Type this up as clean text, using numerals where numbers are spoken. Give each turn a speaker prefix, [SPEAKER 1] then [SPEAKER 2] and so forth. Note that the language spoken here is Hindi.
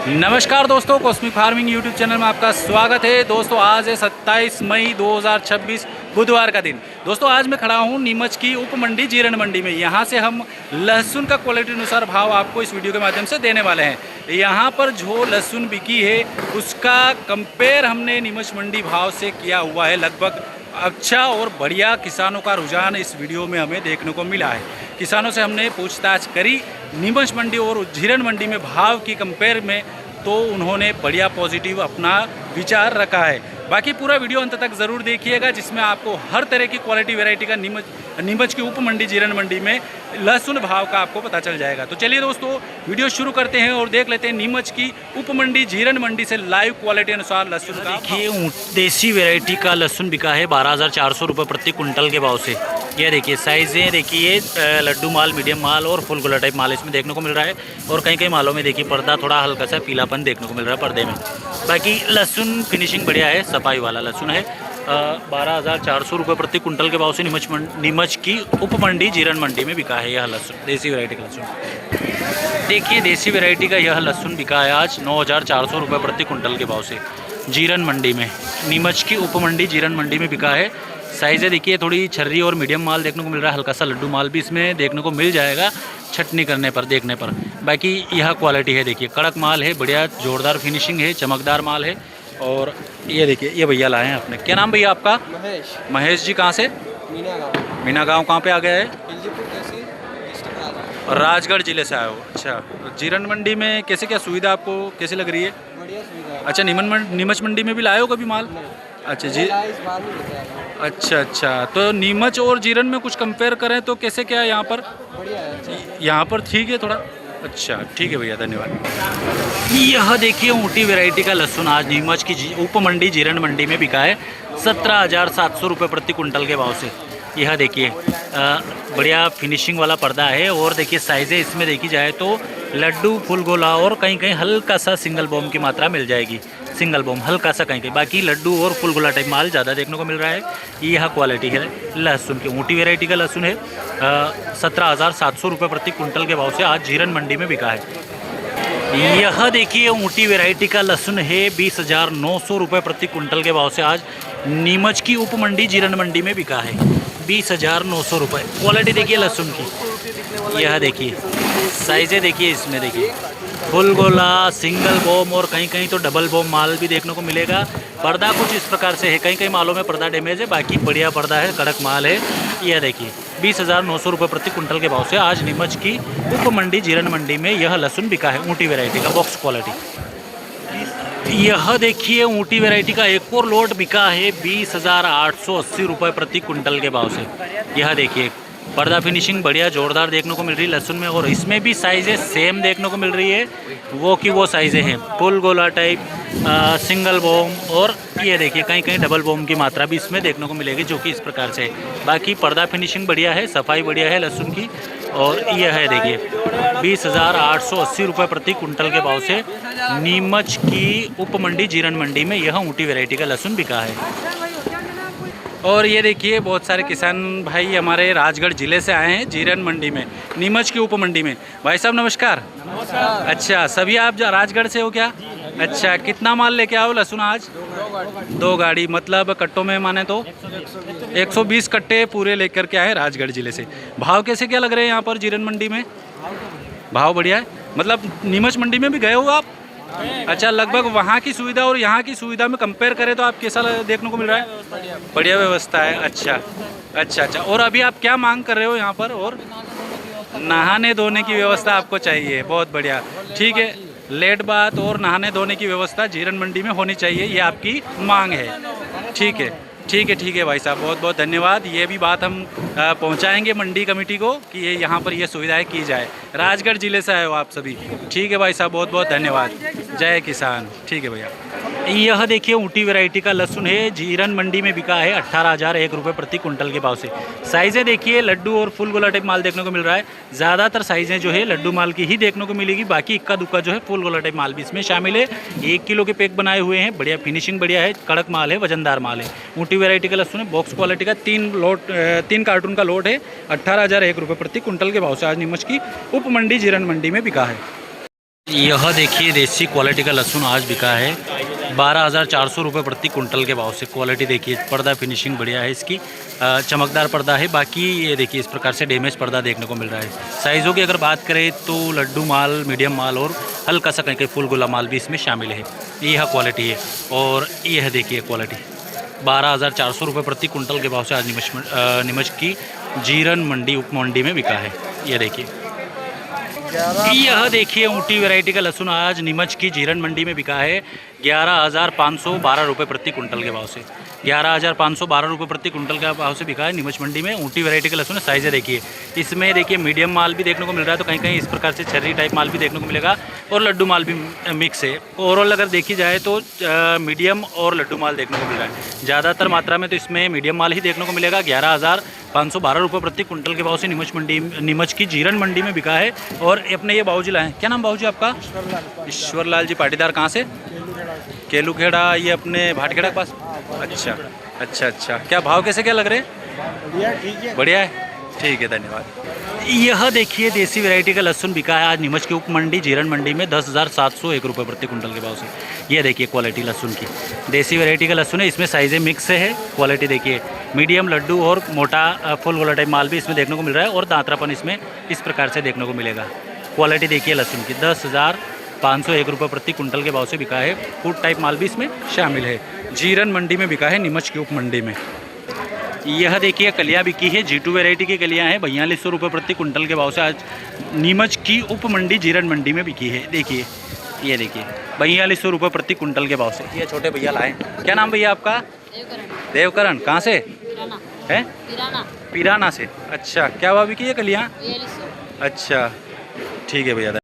[SPEAKER 1] नमस्कार दोस्तों, कॉस्मिक फार्मिंग यूट्यूब चैनल में आपका स्वागत है। दोस्तों आज है 27 मई 2026 बुधवार का दिन। दोस्तों आज मैं खड़ा हूँ नीमच की उप मंडी जीरण मंडी में। यहाँ से हम लहसुन का क्वालिटी अनुसार भाव आपको इस वीडियो के माध्यम से देने वाले हैं। यहाँ पर जो लहसुन बिकी है उसका कंपेयर हमने नीमच मंडी भाव से किया हुआ है। लगभग अच्छा और बढ़िया किसानों का रुझान इस वीडियो में हमें देखने को मिला है। किसानों से हमने पूछताछ करी नीमच मंडी और जीरण मंडी में भाव की कंपेयर में, तो उन्होंने बढ़िया पॉजिटिव अपना विचार रखा है। बाकी पूरा वीडियो अंत तक ज़रूर देखिएगा, जिसमें आपको हर तरह की क्वालिटी वैरायटी का नीमच की उप मंडी जीरण मंडी में लहसुन भाव का आपको पता चल जाएगा। तो चलिए दोस्तों वीडियो शुरू करते हैं और देख लेते हैं नीमच की उप मंडी जीरण मंडी से लाइव क्वालिटी अनुसार लहसुन का। देखिए देसी वैरायटी का लहसुन बिका है 12,400 रुपये प्रति कुंटल के भाव से। ये देखिए साइज़ें देखिए, लड्डू माल, मीडियम माल और फुल गोला टाइप माल इसमें देखने को मिल रहा है। और कई कई मालों में देखिए पर्दा थोड़ा हल्का सा पीलापन देखने को मिल रहा है पर्दे में। बाकी लहसुन फिनिशिंग बढ़िया है, सफाई वाला लहसुन है। 12,400 रुपये प्रति कुंटल के भाव से नीमच की उप मंडी जीरण मंडी में बिका है यह लहसुन, देसी वैरायटी का लहसुन। देखिए देसी वैरायटी का यह लहसुन बिका है आज 9,400 रुपये प्रति कुंटल के भाव से जीरण मंडी में। नीमच की उप मंडी जीरण मंडी में बिका है। साइज़ें देखिए थोड़ी छर्री और मीडियम माल देखने को मिल रहा है, हल्का सा लड्डू माल भी इसमें देखने को मिल जाएगा छटनी करने पर, देखने पर। बाकी यह क्वालिटी है, देखिए कड़क माल है, बढ़िया जोरदार फिनिशिंग है, चमकदार माल है। और ये देखिए ये भैया लाए हैं अपने। क्या नाम भैया आपका? महेश जी। कहाँ से? मीना गाँव कहाँ पे आ गया है? राजगढ़ जिले से आए हो। अच्छा, जीरण मंडी में कैसे क्या सुविधा आपको कैसी लग रही है?
[SPEAKER 2] बढ़िया सुविधा है।
[SPEAKER 1] अच्छा, नीमच मंडी में भी लाए हो कभी माल? अच्छा जी। अच्छा, तो नीमच और जीरण में कुछ कंपेयर करें तो कैसे क्या है यहाँ पर?
[SPEAKER 2] बढ़िया है।
[SPEAKER 1] यहाँ पर ठीक है थोड़ा। अच्छा ठीक है भैया, धन्यवाद। यह देखिए ऊँटी वैरायटी का लहसुन आज नीमच की उप मंडी जीरण मंडी में बिका है 17,700 रुपये प्रति कुंटल के भाव से। यह देखिए बढ़िया फिनिशिंग वाला पर्दा है। और देखिए साइज़ें इसमें देखी जाए तो लड्डू, फुल गोला और कहीं कहीं हल्का सा सिंगल बॉम की मात्रा मिल जाएगी। सिंगल बॉम हल्का सा कहीं कहीं, बाकी लड्डू और फुल गोला टाइप माल ज़्यादा देखने को मिल रहा है। यह क्वालिटी है लहसुन की, ऊँटी वैरायटी का लहसुन है। 17,700 रुपये प्रति कुंटल के भाव से आज जीरण मंडी में बिका है। यह देखिए ऊँटी वैरायटी का लहसुन है 20,900 रुपये प्रति कुंटल के भाव से आज नीमच की उप मंडी जीरण मंडी में बिका है। 20,900 रुपये। क्वालिटी देखिए लहसुन की, यह देखिए साइज़ें देखिए, इसमें देखिए फुल गोला, सिंगल बॉम और कहीं कहीं तो डबल बॉम माल भी देखने को मिलेगा। पर्दा कुछ इस प्रकार से है, कहीं कहीं मालों में पर्दा डैमेज है, बाकी बढ़िया पर्दा है, कड़क माल है। यह देखिए 20,900 रुपये प्रति कुंटल के भाव से आज नीमच की उप मंडी जीरण मंडी में यह लहसुन बिका है ऊँटी वैरायटी का, बॉक्स क्वालिटी। यह देखिए ऊँटी वैरायटी का एक और लोट बिका है 20,880 रुपये प्रति कुंटल के भाव से। यह देखिए पर्दा फिनिशिंग बढ़िया जोरदार देखने को मिल रही है लहसुन में। और इसमें भी साइज़ें सेम देखने को मिल रही है, वो की वो साइज़ें हैं, फुल गोला टाइप, सिंगल बॉम और ये देखिए कहीं कहीं डबल बॉम की मात्रा भी इसमें देखने को मिलेगी, जो कि इस प्रकार से है। बाकी पर्दा फिनिशिंग बढ़िया है, सफाई बढ़िया है लहसुन की। और यह है देखिए 20,880 रुपये प्रति कुंटल के भाव से नीमच की उप मंडी जीरण मंडी में यह ऊँटी वैरायटी का लहसुन बिका है। और ये देखिए बहुत सारे किसान भाई हमारे राजगढ़ ज़िले से आए हैं जीरण मंडी में, नीमच की उप मंडी में। भाई साहब नमस्कार। अच्छा, सभी आप राजगढ़ से हो क्या? अच्छा, कितना माल लेके आओ लहसुन आज? 2 गाड़ी, मतलब कट्टों में माने तो 120 कट्टे पूरे लेकर के आए राजगढ़ ज़िले से। भाव कैसे क्या लग रहे हैं यहाँ पर जीरण मंडी में? भाव बढ़िया है, मतलब नीमच मंडी में भी गए हो आप? अच्छा, लगभग वहाँ की सुविधा और यहाँ की सुविधा में कंपेयर करें तो आप कैसा देखने को मिल रहा है? बढ़िया व्यवस्था है। अच्छा। और अभी आप क्या मांग कर रहे हो यहाँ पर? और नहाने धोने की व्यवस्था आपको चाहिए, बहुत बढ़िया, ठीक है। लेट बात और नहाने धोने की व्यवस्था जीरण मंडी में होनी चाहिए, ये आपकी मांग है। ठीक है भाई साहब, बहुत बहुत धन्यवाद। ये भी बात हम पहुंचाएंगे मंडी कमेटी को कि ये यहाँ पर ये सुविधाएं की जाए। राजगढ़ ज़िले से आए हो आप सभी, ठीक है भाई साहब, बहुत बहुत धन्यवाद। जय किसान। ठीक है भैया। यह देखिए ऊँटी वैरायटी का लहसुन है, जीरण मंडी में बिका है 18,001 रुपये प्रति कुंटल के भाव से। साइज़ें देखिए लड्डू और फुल गोला टाइप माल देखने को मिल रहा है। ज़्यादातर साइज़ें जो है लड्डू माल की ही देखने को मिलेगी, बाकी इक्का दुक्का जो है फुल गोला टाइप माल भी इसमें शामिल है। 1 किलो के पैक बनाए हुए हैं, बढ़िया फिनिशिंग बढ़िया है, कड़क माल है, वजनदार माल है। ऊँटी वैरायटी का लहसुन है, बॉक्स क्वालिटी का, 3 कार्टून का लोट है। 18,001 रुपये प्रति कुंटल के भाव से आज नीमच की उप मंडी जीरण मंडी में बिका है। यह देखिए देसी क्वालिटी का लहसुन आज बिका है 12,400 रुपये प्रति कुंटल के भाव से। क्वालिटी देखिए, पर्दा फिनिशिंग बढ़िया है इसकी, चमकदार पर्दा है। बाकी ये देखिए इस प्रकार से डैमेज पर्दा देखने को मिल रहा है। साइज़ों की अगर बात करें तो लड्डू माल, मीडियम माल और हल्का सा कहीं फुल गोला माल भी इसमें शामिल है। यह क्वालिटी है। और यह देखिए क्वालिटी 12,400 रुपये प्रति कुंटल के भाव से आज नीमच की जीरन मंडी उप मंडी में बिका है। ये देखिए, यह देखिए ऊँटी वैरायटी का लहसुन आज नीमच की जीरन मंडी में बिका है 11,512 रुपये प्रति कुंटल के भाव से। 11,512 रुपये प्रति कुंटल का भाव से बिका है नीमच मंडी में। ऊँटी वैरायटी का लहसुन है। साइज़ देखिए, इसमें देखिए मीडियम माल भी देखने को मिल रहा है, तो कहीं कहीं इस प्रकार से छर्री टाइप माल भी देखने को मिलेगा और लड्डू माल भी मिक्स है। ओवरऑल अगर देखी जाए तो मीडियम और लड्डू माल देखने को मिल रहा है। ज़्यादातर मात्रा में तो इसमें मीडियम माल ही देखने को मिलेगा। 11,512 रुपये प्रति कुंटल के भाव से नीमच की जीरन मंडी में बिका है। और अपने ये बाबूजी लाए, क्या नाम बाबूजी आपका? ईश्वरलाल जी पाटीदार। कहाँ से? केलूखेड़ा। ये अपने भाटखेड़ा के पास। अच्छा अच्छा अच्छा। क्या भाव कैसे क्या लग रहे हैं? बढ़िया है, ठीक है, धन्यवाद। यह देखिए देसी वैरायटी का लहसुन बिका है आज नीमच की उप मंडी जीरन मंडी में 10,701 रुपये प्रति कुंटल के भाव से। ये देखिए क्वालिटी लहसुन की, देसी वैरायटी का लहसुन है। इसमें साइज़ें मिक्स है। क्वालिटी देखिए, मीडियम, लड्डू और मोटा फुल गोला टाइप माल भी इसमें देखने को मिल रहा है और दांतरापन इसमें इस प्रकार से देखने को मिलेगा। क्वालिटी देखिए लहसुन की 10,501 रुपये प्रति कुंटल के भाव से बिका है। फूड टाइप माल भी इसमें शामिल है। जीरन मंडी में बिका है नीमच की उप मंडी में। यह देखिए कलियाँ बिकी है, G2 वैरायटी की कलियाँ हैं 4200 रुपये प्रति कुंटल के भाव से आज नीमच की उप मंडी जीरन मंडी में बिकी है। देखिए, ये देखिए 4200 रुपये प्रति कुंटल के भाव से। ये छोटे भैया लाए। क्या नाम भैया आपका? देवकरण। कहाँ से है? पिराना से। अच्छा, क्या भाव बिकी है कलियाँ? अच्छा, ठीक है भैया।